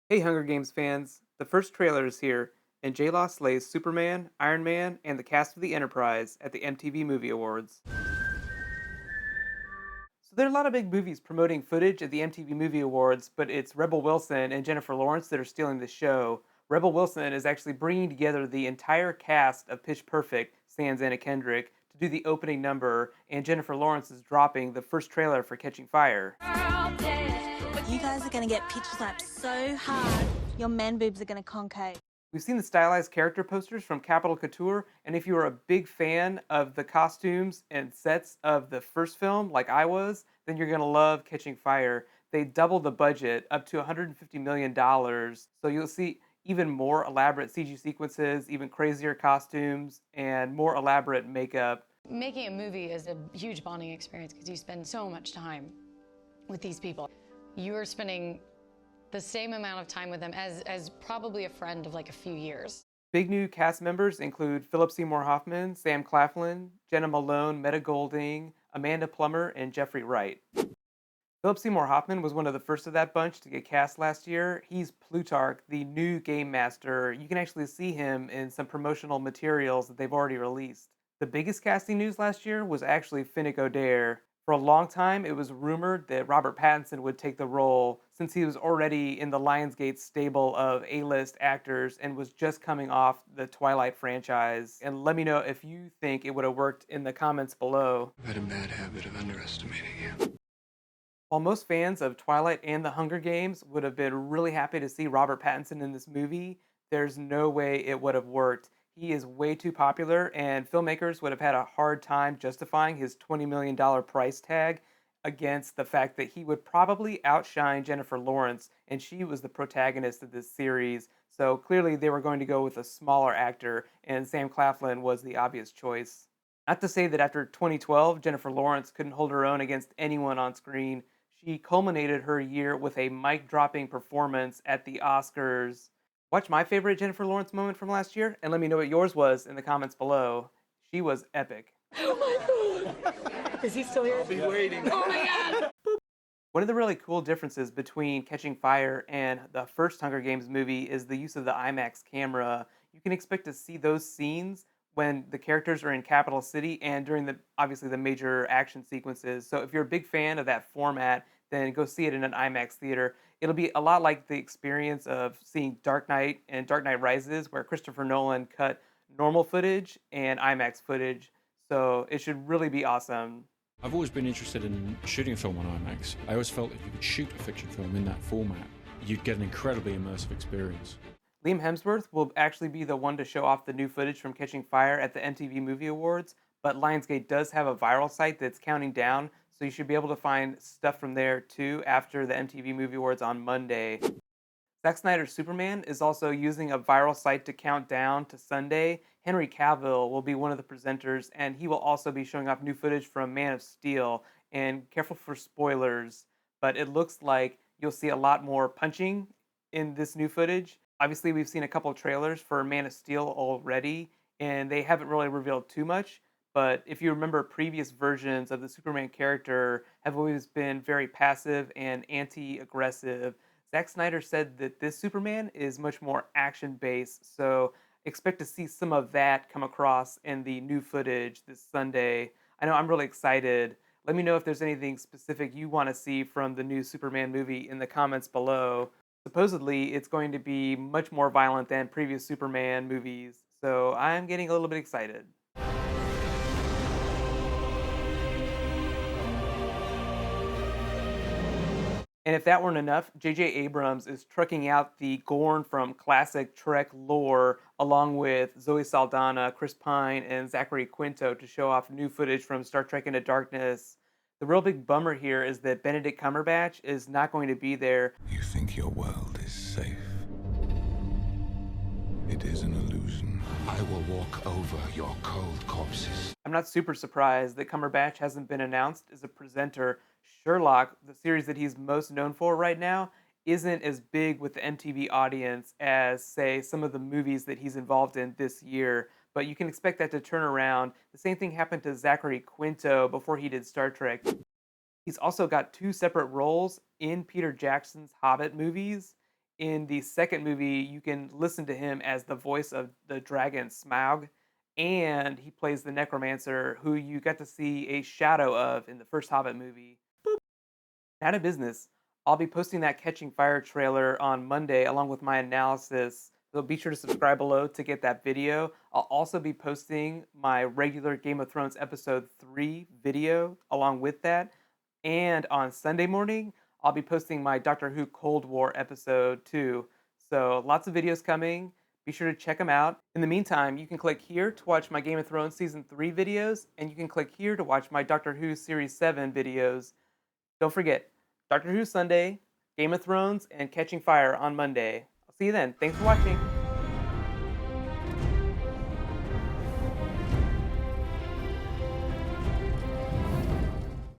Hey, Hunger Games fans. The first trailer is here, and J-Law slays Superman, Iron Man, and the cast of the Enterprise at the MTV Movie Awards. So there are a lot of big movies promoting footage at the MTV Movie Awards, but it's Rebel Wilson and Jennifer Lawrence that are stealing the show. Rebel Wilson is actually bringing together the entire cast of Pitch Perfect, sans Anna Kendrick, to do the opening number, and Jennifer Lawrence is dropping the first trailer for Catching Fire. You guys are gonna get pitch slapped so hard, your man boobs are gonna concave. We've seen the stylized character posters from Capital Couture, and if you are a big fan of the costumes and sets of the first film, like I was, then you're going to love Catching Fire. They doubled the budget up to $150 million, so you'll see even more elaborate CG sequences, even crazier costumes, and more elaborate makeup. Making a movie is a huge bonding experience because you spend so much time with these people. You are spending the same amount of time with them as probably a friend of like a few years. Big new cast members include Philip Seymour Hoffman, Sam Claflin, Jenna Malone, Meta Golding, Amanda Plummer, and Jeffrey Wright. Philip Seymour Hoffman was one of the first of that bunch to get cast last year. He's Plutarch, the new game master. You can actually see him in some promotional materials that they've already released. The biggest casting news last year was actually Finnick Odair. For a long time, it was rumored that Robert Pattinson would take the role since he was already in the Lionsgate stable of A-list actors and was just coming off the Twilight franchise. And let me know if you think it would have worked in the comments below. I've had a bad habit of underestimating you. While most fans of Twilight and The Hunger Games would have been really happy to see Robert Pattinson in this movie, there's no way it would have worked. He is way too popular, and filmmakers would have had a hard time justifying his $20 million price tag against the fact that he would probably outshine Jennifer Lawrence, and she was the protagonist of this series. So clearly, they were going to go with a smaller actor, and Sam Claflin was the obvious choice. Not to say that after 2012, Jennifer Lawrence couldn't hold her own against anyone on screen. She culminated her year with a mic dropping performance at the Oscars. Watch my favorite Jennifer Lawrence moment from last year and let me know what yours was in the comments below. She was epic. Is he still here? Be waiting. One of the really cool differences between Catching Fire and the first Hunger Games movie is the use of the IMAX camera. You can expect to see those scenes when the characters are in Capital City and during the obviously the major action sequences. So if you're a big fan of that format, then go see it in an IMAX theater. It'll be a lot like the experience of seeing Dark Knight and Dark Knight Rises, where Christopher Nolan cut normal footage and IMAX footage. So it should really be awesome. I've always been interested in shooting a film on IMAX. I always felt if you could shoot a fiction film in that format, you'd get an incredibly immersive experience. Liam Hemsworth will actually be the one to show off the new footage from Catching Fire at the MTV Movie Awards, but Lionsgate does have a viral site that's counting down, so you should be able to find stuff from there too after the MTV Movie Awards on Monday. Zack Snyder's Superman is also using a viral site to count down to Sunday. Henry Cavill will be one of the presenters, and he will also be showing off new footage from Man of Steel. And careful for spoilers, but it looks like you'll see a lot more punching in this new footage. Obviously, we've seen a couple of trailers for Man of Steel already, and they haven't really revealed too much. But if you remember, previous versions of the Superman character have always been very passive and anti aggressive. Zack Snyder said that this Superman is much more action based, so expect to see some of that come across in the new footage this Sunday. I know I'm really excited. Let me know if there's anything specific you want to see from the new Superman movie in the comments below. Supposedly, it's going to be much more violent than previous Superman movies, so I'm getting a little bit excited. And if that weren't enough, J.J. Abrams is trucking out the Gorn from classic Trek lore, along with Zoe Saldana, Chris Pine, and Zachary Quinto to show off new footage from Star Trek Into Darkness. The real big bummer here is that Benedict Cumberbatch is not going to be there. You think your world is safe? It is an illusion. I will walk over your cold corpses. I'm not super surprised that Cumberbatch hasn't been announced as a presenter. Sherlock, the series that he's most known for right now, isn't as big with the MTV audience as, say, some of the movies that he's involved in this year. But you can expect that to turn around. The same thing happened to Zachary Quinto before he did Star Trek. He's also got two separate roles in Peter Jackson's Hobbit movies, In the second movie, you can listen to him as the voice of the dragon Smaug, and he plays the necromancer who you got to see a shadow of in the first Hobbit movie. Out of business. I'll be posting that Catching Fire trailer on Monday along with my analysis. So be sure to subscribe below to get that video. I'll also be posting my regular Game of Thrones episode 3 video along with that. And on Sunday morning, I'll be posting my Doctor Who Cold War episode 2. So lots of videos coming. Be sure to check them out. In the meantime, you can click here to watch my Game of Thrones Season 3 videos, and you can click here to watch my Doctor Who Series 7 videos. Don't forget, Doctor Who Sunday, Game of Thrones, and Catching Fire on Monday. I'll see you then. Thanks for watching.